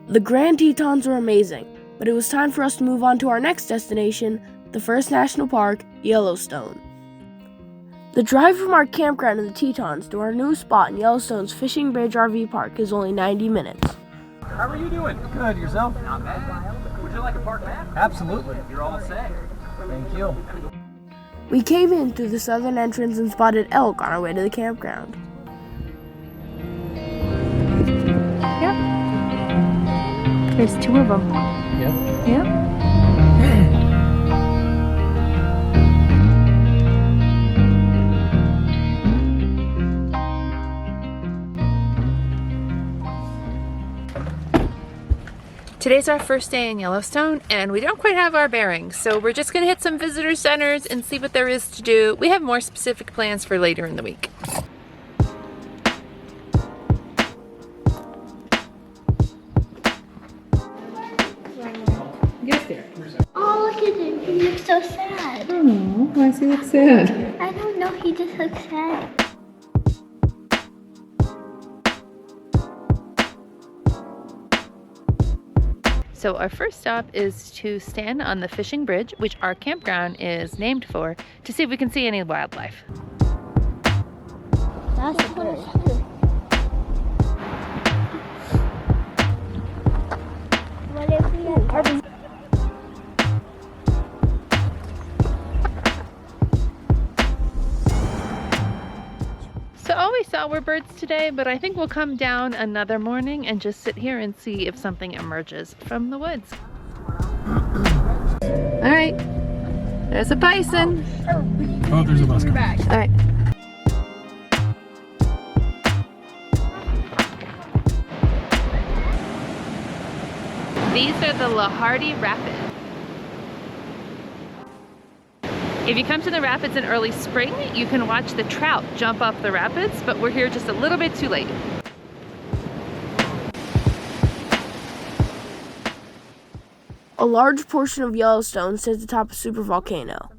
The Grand Tetons were amazing, but it was time for us to move on to our next destination, the first national park, Yellowstone. The drive from our campground in the Tetons to our new spot in Yellowstone's Fishing Bridge RV Park is only 90 minutes. How are you doing? Good, yourself? Not bad. Would you like a park map? Absolutely. You're all set. Thank you. We came in through the southern entrance and spotted elk on our way to the campground. Yep. There's 2 of them. Yep. Yep. Today's our first day in Yellowstone, and we don't quite have our bearings, so we're just gonna hit some visitor centers and see what there is to do. We have more specific plans for later in the week. Yes, dear. Oh, look at him. He looks so sad. Oh, why does he look sad? I don't know. He just looks sad. So our first stop is to stand on the fishing bridge, which our campground is named for, to see if we can see any wildlife. That's a bird. What if we had So all we saw were birds today, but I think we'll come down another morning and just sit here and see if something emerges from the woods. All right, there's a bison. Oh, there's a bus coming. All right. These are the Lahardy Rapids. If you come to the rapids in early spring, you can watch the trout jump off the rapids, but we're here just a little bit too late. A large portion of Yellowstone sits atop a supervolcano.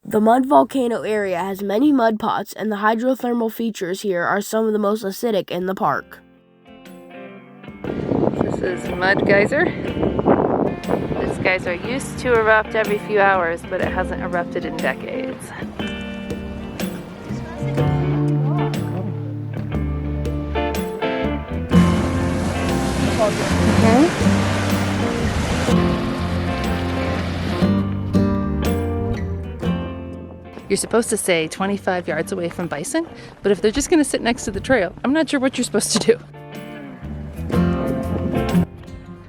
The mud volcano area has many mud pots, and the hydrothermal features here are some of the most acidic in the park. This is Mud Geyser. This geyser used to erupt every few hours, but it hasn't erupted in decades. You're supposed to stay 25 yards away from bison, but if they're just going to sit next to the trail, I'm not sure what you're supposed to do.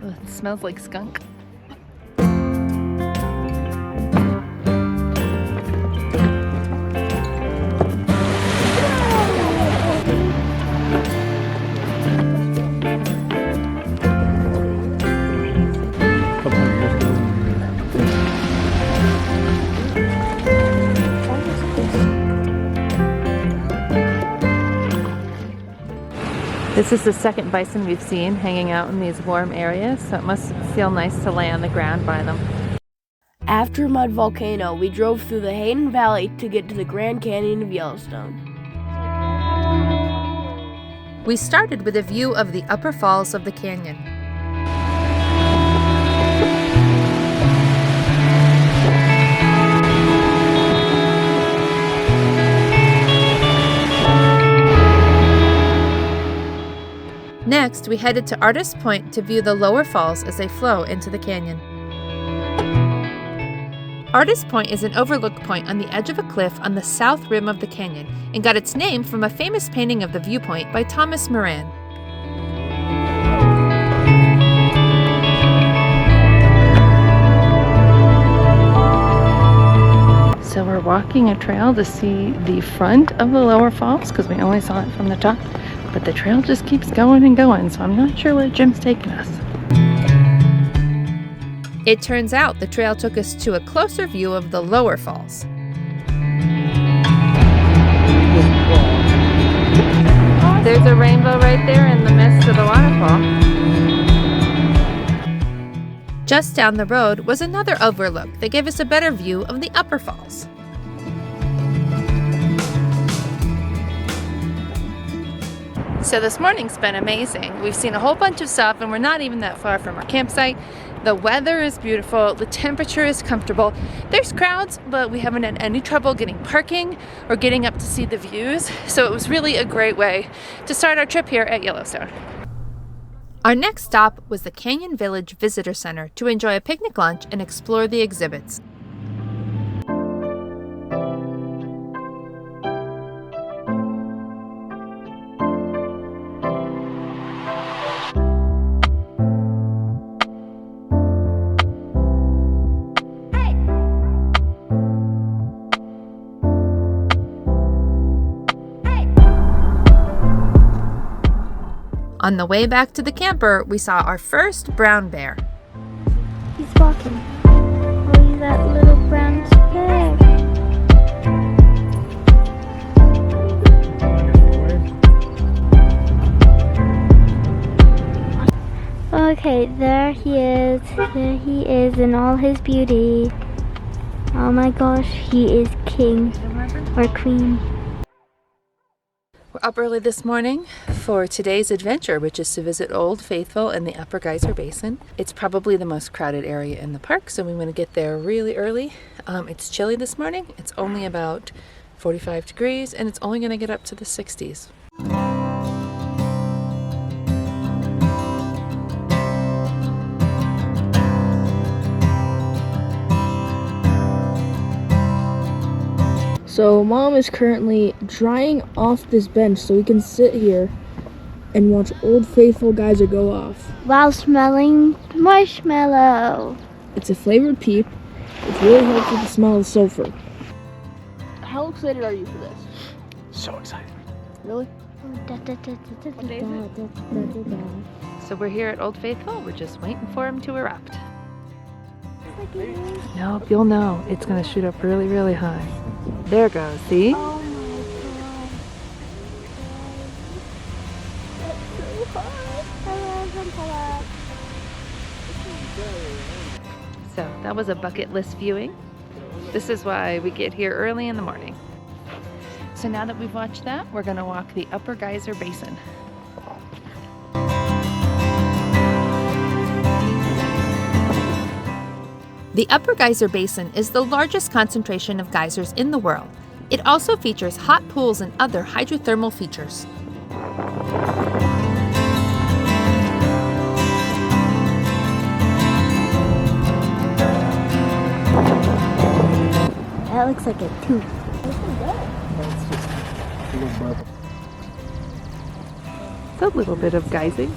Oh, it smells like skunk. This is the second bison we've seen hanging out in these warm areas, so it must feel nice to lay on the ground by them. After Mud Volcano, we drove through the Hayden Valley to get to the Grand Canyon of Yellowstone. We started with a view of the upper falls of the canyon. Next, we headed to Artist Point to view the lower falls as they flow into the canyon. Artist Point is an overlook point on the edge of a cliff on the south rim of the canyon and got its name from a famous painting of the viewpoint by Thomas Moran. So we're walking a trail to see the front of the lower falls because we only saw it from the top. But the trail just keeps going and going, so I'm not sure where Jim's taking us. It turns out the trail took us to a closer view of the lower falls. There's a rainbow right there in the midst of the waterfall. Just down the road was another overlook that gave us a better view of the upper falls. So this morning's been amazing. We've seen a whole bunch of stuff and we're not even that far from our campsite. The weather is beautiful, the temperature is comfortable. There's crowds, but we haven't had any trouble getting parking or getting up to see the views. So it was really a great way to start our trip here at Yellowstone. Our next stop was the Canyon Village Visitor Center to enjoy a picnic lunch and explore the exhibits. On the way back to the camper, we saw our first brown bear. He's walking. Oh, he's that little brown speck. Okay, there he is. There he is in all his beauty. Oh my gosh, he is king or queen. We're up early this morning for today's adventure, which is to visit Old Faithful and the Upper Geyser Basin. It's probably the most crowded area in the park, so we want to get there really early. It's chilly this morning. It's only about 45 degrees, and it's only going to get up to the 60s. So Mom is currently drying off this bench so we can sit here and watch Old Faithful Geyser go off. While smelling marshmallow. It's a flavored peep. It really helps with the smell of sulfur. How excited are you for this? So excited. Really? So we're here at Old Faithful. We're just waiting for him to erupt. Nope, you'll know. It's going to shoot up really, really high. There it goes, see? Oh my god. It's so hot. So that was a bucket list viewing. This is why we get here early in the morning. So now that we've watched that, we're going to walk the Upper Geyser Basin. The Upper Geyser Basin is the largest concentration of geysers in the world. It also features hot pools and other hydrothermal features. That looks like a tooth. It's a little bit of geysing.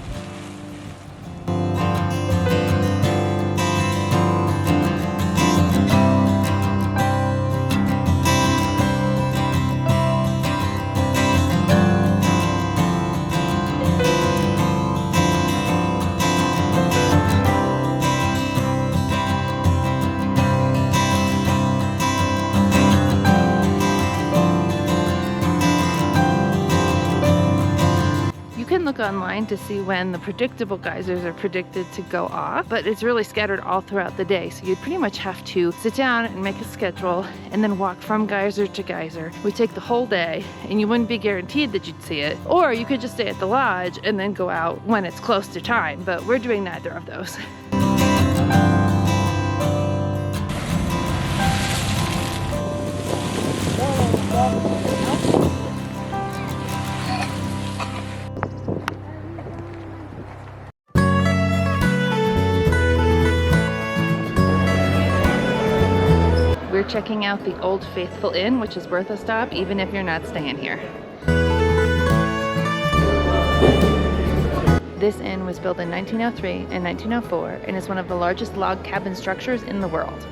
Look online to see when the predictable geysers are predicted to go off, but it's really scattered all throughout the day, so you'd pretty much have to sit down and make a schedule and then walk from geyser to geyser. We take the whole day and you wouldn't be guaranteed that you'd see it, or you could just stay at the lodge and then go out when it's close to time, but we're doing neither of those. We're checking out the Old Faithful Inn, which is worth a stop even if you're not staying here. This inn was built in 1903 and 1904 and is one of the largest log cabin structures in the world.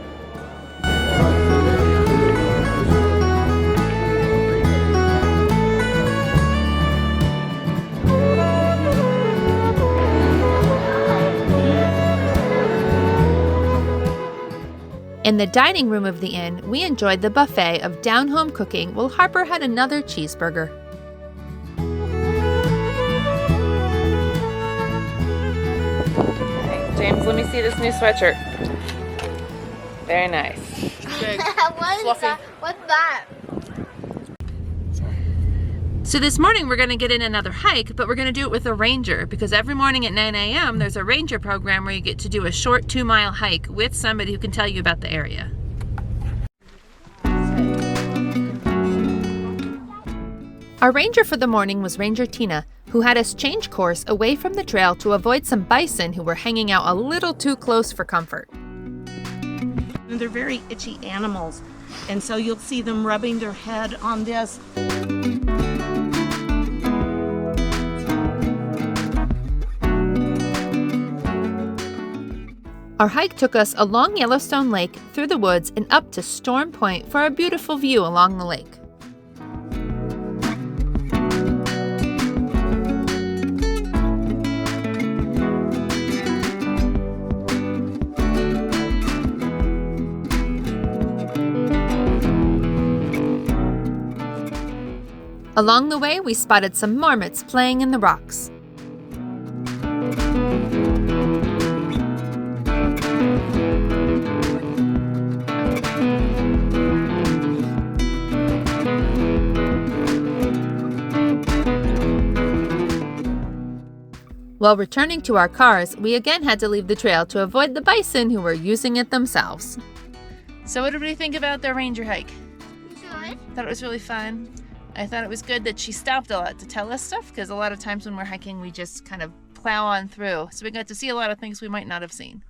In the dining room of the inn, we enjoyed the buffet of down-home cooking while Harper had another cheeseburger. Okay, James, let me see this new sweatshirt. Very nice. What is that? What's that? So this morning we're going to get in another hike, but we're going to do it with a ranger, because every morning at 9 a.m. there's a ranger program where you get to do a short 2-mile hike with somebody who can tell you about the area. Our ranger for the morning was Ranger Tina, who had us change course away from the trail to avoid some bison who were hanging out a little too close for comfort. And they're very itchy animals, and so you'll see them rubbing their head on this. Our hike took us along Yellowstone Lake, through the woods, and up to Storm Point for a beautiful view along the lake. Along the way, we spotted some marmots playing in the rocks. While returning to our cars, we again had to leave the trail to avoid the bison who were using it themselves. So what did we think about the ranger hike? Good. Thought it was really fun. I thought it was good that she stopped a lot to tell us stuff, because a lot of times when we're hiking we just kind of plow on through. So we got to see a lot of things we might not have seen.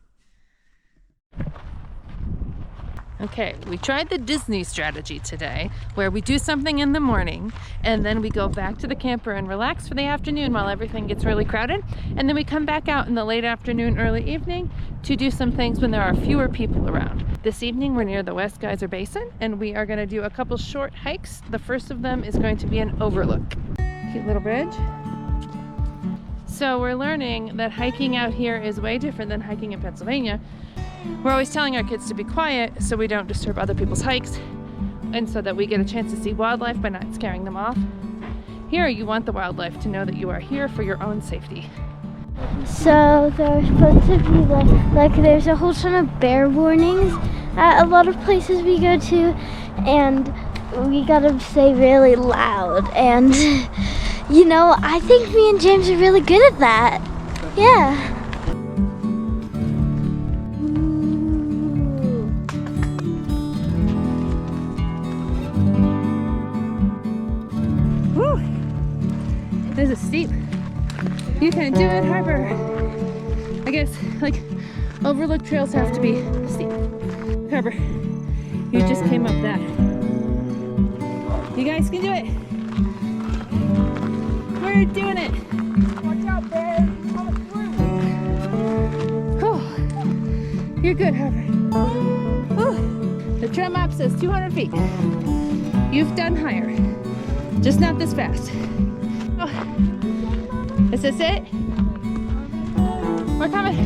Okay, we tried the Disney strategy today, where we do something in the morning and then we go back to the camper and relax for the afternoon while everything gets really crowded, and then we come back out in the late afternoon, early evening to do some things when there are fewer people around. This evening we're near the West Geyser Basin and we are going to do a couple short hikes. The first of them is going to be an overlook. Cute little bridge. So we're learning that hiking out here is way different than hiking in Pennsylvania. We're always telling our kids to be quiet so we don't disturb other people's hikes, and so that we get a chance to see wildlife by not scaring them off. Here you want the wildlife to know that you are here for your own safety. So there's supposed to be like there's a whole ton of bear warnings at a lot of places we go to, and we gotta say really loud, and you know, I think me and James are really good at that. Yeah. This is steep. You can do it, Harper. I guess, like, overlook trails have to be steep. Harper, you just came up that. You guys can do it. We're doing it. Watch out, bear! Oh, you're good, Harper. Oh, the trail map says 200 feet. You've done higher, just not this fast. Is this it? We're coming.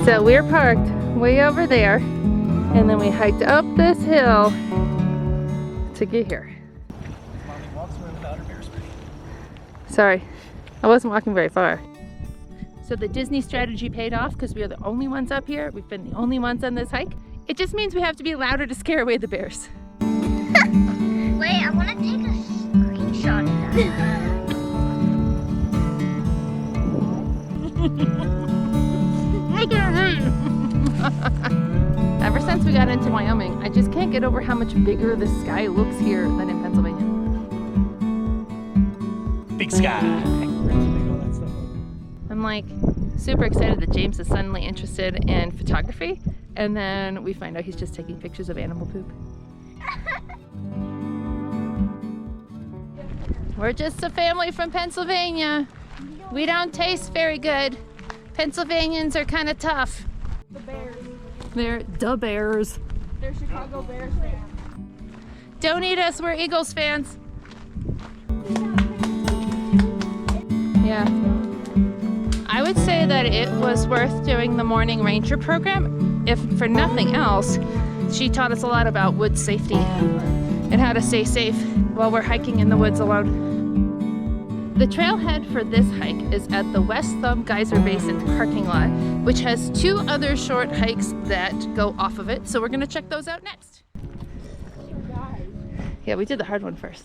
So we're parked way over there, and then we hiked up this hill to get here. Sorry, I wasn't walking very far. So the Disney strategy paid off because we are the only ones up here. We've been the only ones on this hike. It just means we have to be louder to scare away the bears. Wait, I want to take a screenshot of that. Ever since we got into Wyoming, I just can't get over how much bigger the sky looks here than in Pennsylvania. Big sky. I'm like super excited that James is suddenly interested in photography, and then we find out he's just taking pictures of animal poop. We're just a family from Pennsylvania. We don't taste very good. Pennsylvanians are kind of tough. The bears. They're the Bears. They're Chicago Bears fans. Don't eat us, we're Eagles fans. Yeah. I would say that it was worth doing the morning ranger program. If for nothing else, she taught us a lot about wood safety and how to stay safe while we're hiking in the woods alone. The trailhead for this hike is at the West Thumb Geyser Basin parking lot, which has 2 other short hikes that go off of it. So we're gonna check those out next. Yeah, we did the hard one first.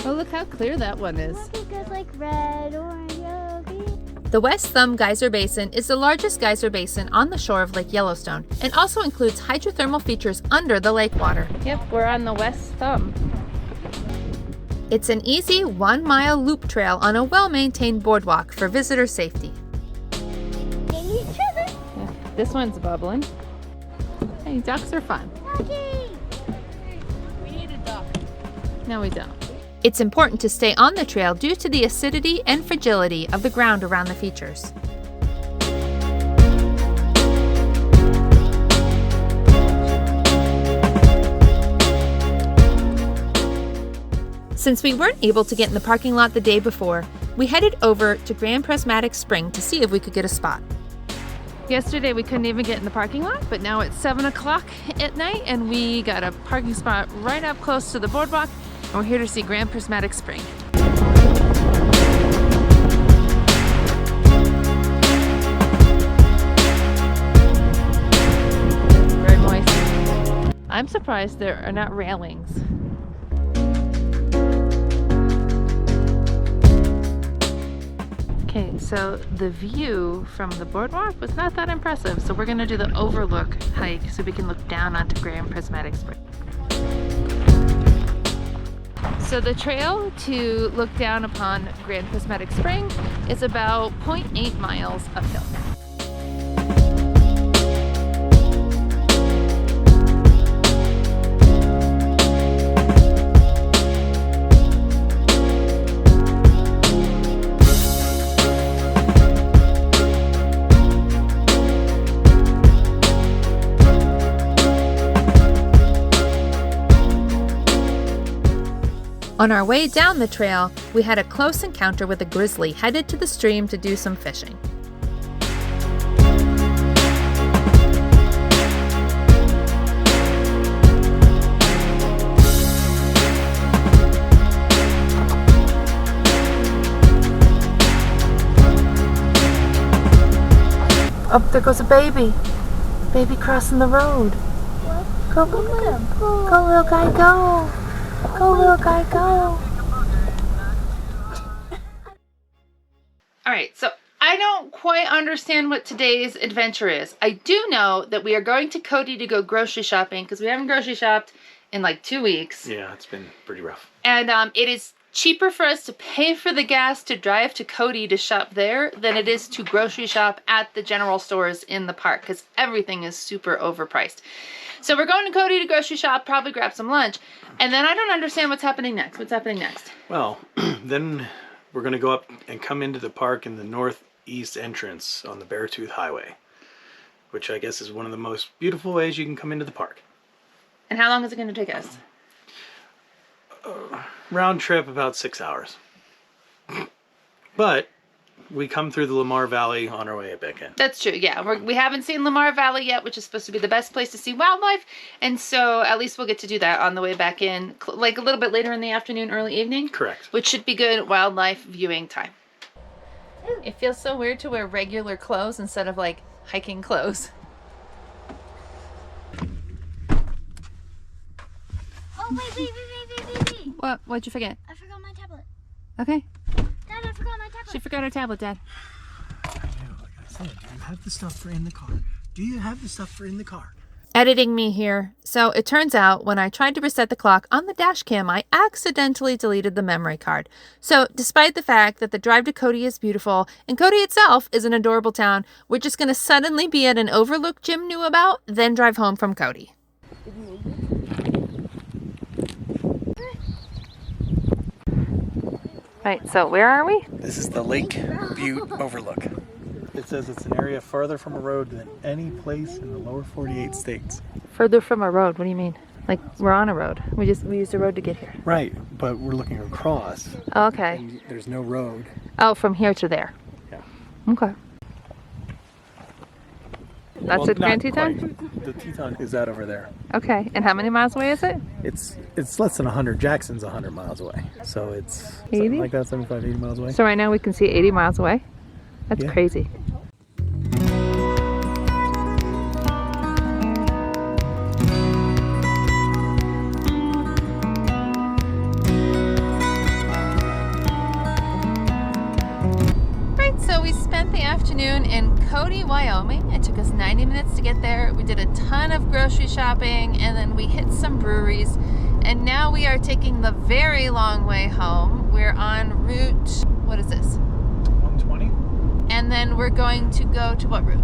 Oh, look how clear that one is. It goes like red, orange, yellow, green. The West Thumb Geyser Basin is the largest geyser basin on the shore of Lake Yellowstone and also includes hydrothermal features under the lake water. Yep, we're on the West Thumb. It's an easy 1-mile loop trail on a well-maintained boardwalk for visitor safety. Yeah, this one's bubbling. Hey, ducks are fun. We need a duck. No, we don't. It's important to stay on the trail due to the acidity and fragility of the ground around the features. Since we weren't able to get in the parking lot the day before, we headed over to Prismatic Spring to see if we could get a spot. Yesterday we couldn't even get in the parking lot, but now it's 7 o'clock at night and we got a parking spot right up close to the boardwalk. And we're here to see Prismatic Spring. Very moist. I'm surprised there are not railings. Okay, so the view from the boardwalk was not that impressive, so we're gonna do the overlook hike so we can look down onto Prismatic Spring. So the trail to look down upon Prismatic Spring is about 0.8 miles uphill. On our way down the trail, we had a close encounter with a grizzly headed to the stream to do some fishing. Oh, there goes a baby. Baby crossing the road. Go, go, go. Go, little guy, go. Go, little guy, go. All right, so I don't quite understand what today's adventure is. I do know that we are going to Cody to go grocery shopping because we haven't grocery shopped in like 2 weeks. Yeah, it's been pretty rough. And it is cheaper for us to pay for the gas to drive to Cody to shop there than it is to grocery shop at the general stores in the park because everything is super overpriced. So we're going to Cody to grocery shop, probably grab some lunch, and then I don't understand what's happening next. What's happening next? Well, then we're going to go up and come into the park in the northeast entrance on the Beartooth Highway, which I guess is one of the most beautiful ways you can come into the park. And how long is it going to take us? Round trip about 6 hours. But we come through the Lamar Valley on our way back in. That's true, yeah. We haven't seen Lamar Valley yet, which is supposed to be the best place to see wildlife. And so at least we'll get to do that on the way back in, like a little bit later in the afternoon, early evening. Correct. Which should be good wildlife viewing time. It feels so weird to wear regular clothes instead of like hiking clothes. Oh, wait. What? What'd you forget? I forgot my tablet. Okay. Dad, I forgot my tablet. She forgot her tablet, Dad. Like I said, do you have the stuff for in the car? Do you have the stuff for in the car? Editing me here. So it turns out when I tried to reset the clock on the dash cam, I accidentally deleted the memory card. So despite the fact that the drive to Cody is beautiful and Cody itself is an adorable town, we're just going to suddenly be at an overlook Jim knew about, then drive home from Cody. Right, so where are we? This is the Lake Butte Overlook. It says it's an area farther from a road than any place in the lower 48 states. Further from a road? What do you mean? Like we're on a road. We used a road to get here. Right, but we're looking across. Oh, okay. And there's no road. Oh, from here to there. Yeah. Okay. That's at Grand Teton? The Teton is out over there. Okay, and how many miles away is it? It's less than 100. Jackson's 100 miles away. So it's 80? something like that, 75, 80 miles away. So right now we can see 80 miles away? That's Yeah. crazy. So we spent the afternoon in Cody, Wyoming. It took us 90 minutes to get there. We did a ton of grocery shopping and then we hit some breweries. And now we are taking the very long way home. We're on route, what is this? 120. And then we're going to go to what route?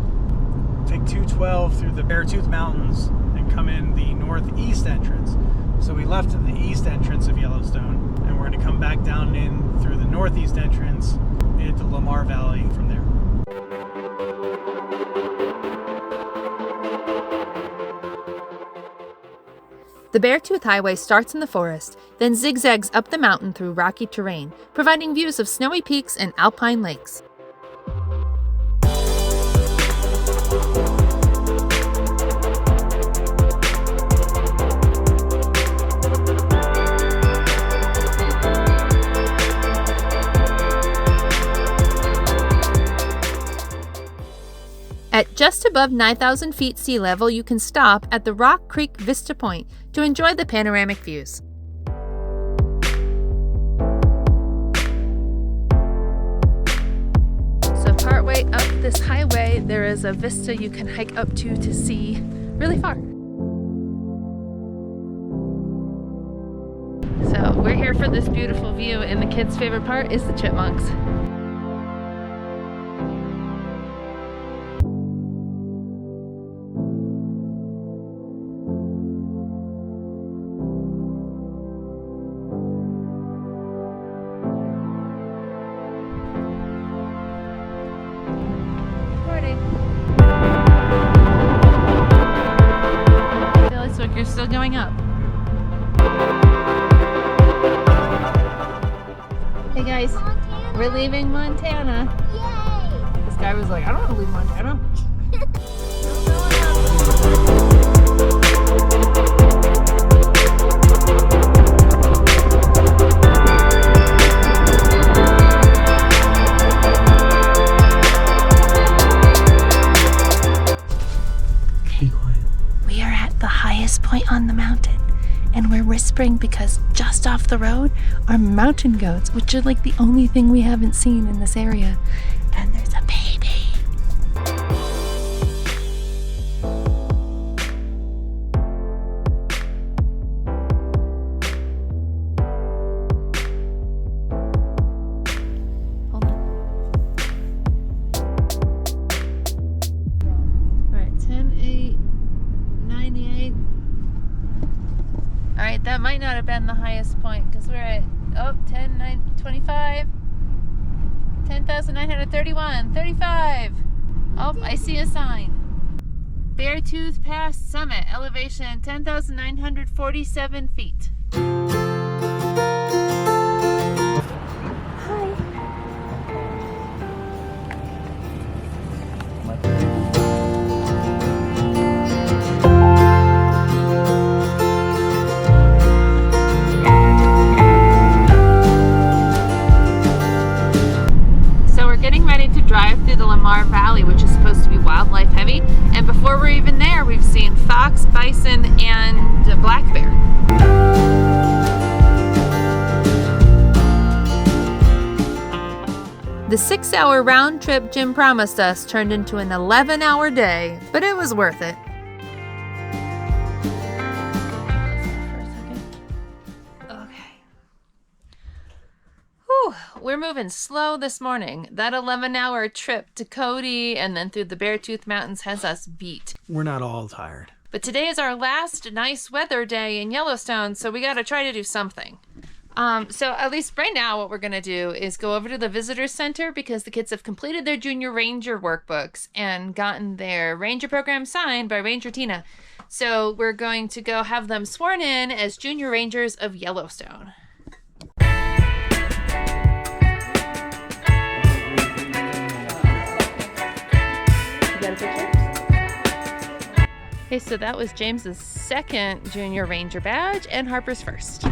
Take 212 through the Beartooth Mountains and come in the northeast entrance. So we left at the east entrance of Yellowstone and we're going to come back down in through the northeast entrance into Lamar Valley from there. The Beartooth Highway starts in the forest, then zigzags up the mountain through rocky terrain, providing views of snowy peaks and alpine lakes. At just above 9,000 feet sea level, you can stop at the Rock Creek Vista Point to enjoy the panoramic views. So partway up this highway, there is a vista you can hike up to see really far. So we're here for this beautiful view, and the kids' favorite part is the chipmunks. You're still going up. Hey guys, we're leaving Montana. Yay! This guy was like, I don't want to leave Montana. Point on the mountain, and we're whispering because just off the road are mountain goats, which are like the only thing we haven't seen in this area, and there's a baby. Hold on. All right, 10:08, 98. All right, that might not have been the highest point because we're at 10,925, 10,931, 35. Oh, I see a sign. Beartooth Pass Summit, elevation 10,947 feet. Drive through the Lamar Valley, which is supposed to be wildlife heavy, and before we're even there, we've seen fox, bison, and a black bear. The 6-hour round trip Jim promised us turned into an 11-hour day, but it was worth it. We're moving slow this morning. That 11-hour trip to Cody and then through the Beartooth Mountains has us beat. We're not all tired. But today is our last nice weather day in Yellowstone, so we got to try to do something. So at least right now what we're going to do is go over to the visitor center because the kids have completed their junior ranger workbooks and gotten their ranger program signed by Ranger Tina. So we're going to go have them sworn in as junior rangers of Yellowstone. Got a picture? Okay, so that was James's second junior ranger badge and Harper's first.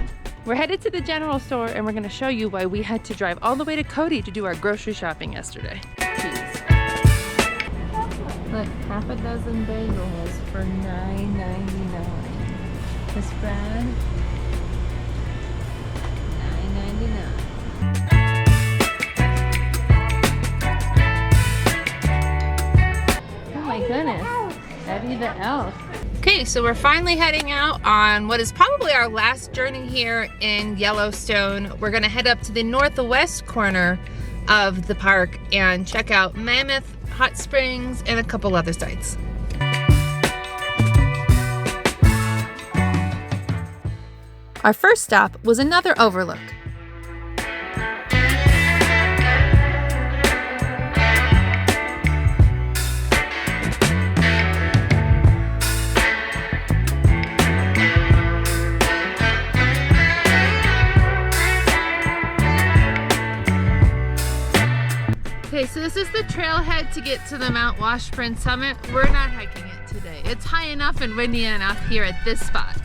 We're headed to the general store and we're gonna show you why we had to drive all the way to Cody to do our grocery shopping yesterday. Cheese. Look, half a dozen bagels for $9.99. This bread, $9.99. Oh my goodness, Eddie the elf. Okay, so we're finally heading out on what is probably our last journey here in Yellowstone. We're gonna head up to the northwest corner of the park and check out Mammoth Hot Springs and a couple other sites. Our first stop was another overlook. Okay, so this is the trailhead to get to the Mount Washburn summit. We're not hiking it today. It's high enough and windy enough here at this spot.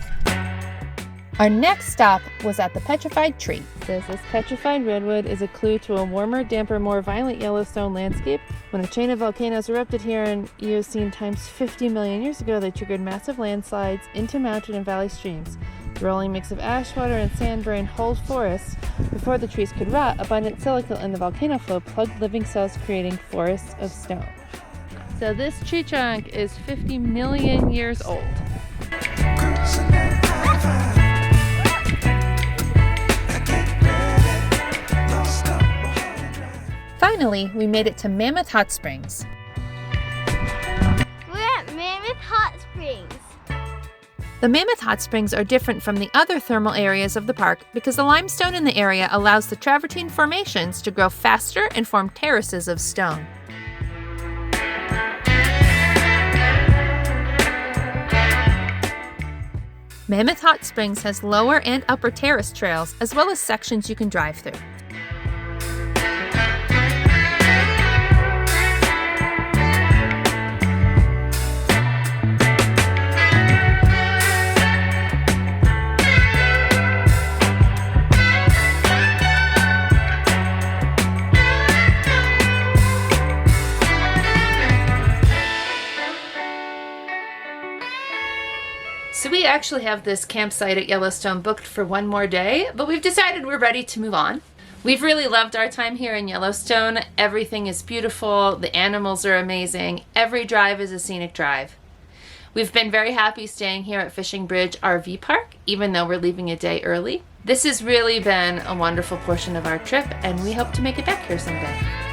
Our next stop was at the Petrified Tree. This petrified redwood is a clue to a warmer, damper, more violent Yellowstone landscape. When a chain of volcanoes erupted here in Eocene times 50 million years ago, they triggered massive landslides into mountain and valley streams. The rolling mix of ash, water, and sand buried whole forests. Before the trees could rot, abundant silica in the volcano flow plugged living cells, creating forests of stone. So this tree trunk is 50 million years old. Finally, we made it to Mammoth Hot Springs. We're at Mammoth Hot Springs. The Mammoth Hot Springs are different from the other thermal areas of the park because the limestone in the area allows the travertine formations to grow faster and form terraces of stone. Mammoth Hot Springs has lower and upper terrace trails as well as sections you can drive through. So we actually have this campsite at Yellowstone booked for one more day, but we've decided we're ready to move on. We've really loved our time here in Yellowstone. Everything is beautiful, the animals are amazing, every drive is a scenic drive. We've been very happy staying here at Fishing Bridge RV Park, even though we're leaving a day early. This has really been a wonderful portion of our trip, and we hope to make it back here someday.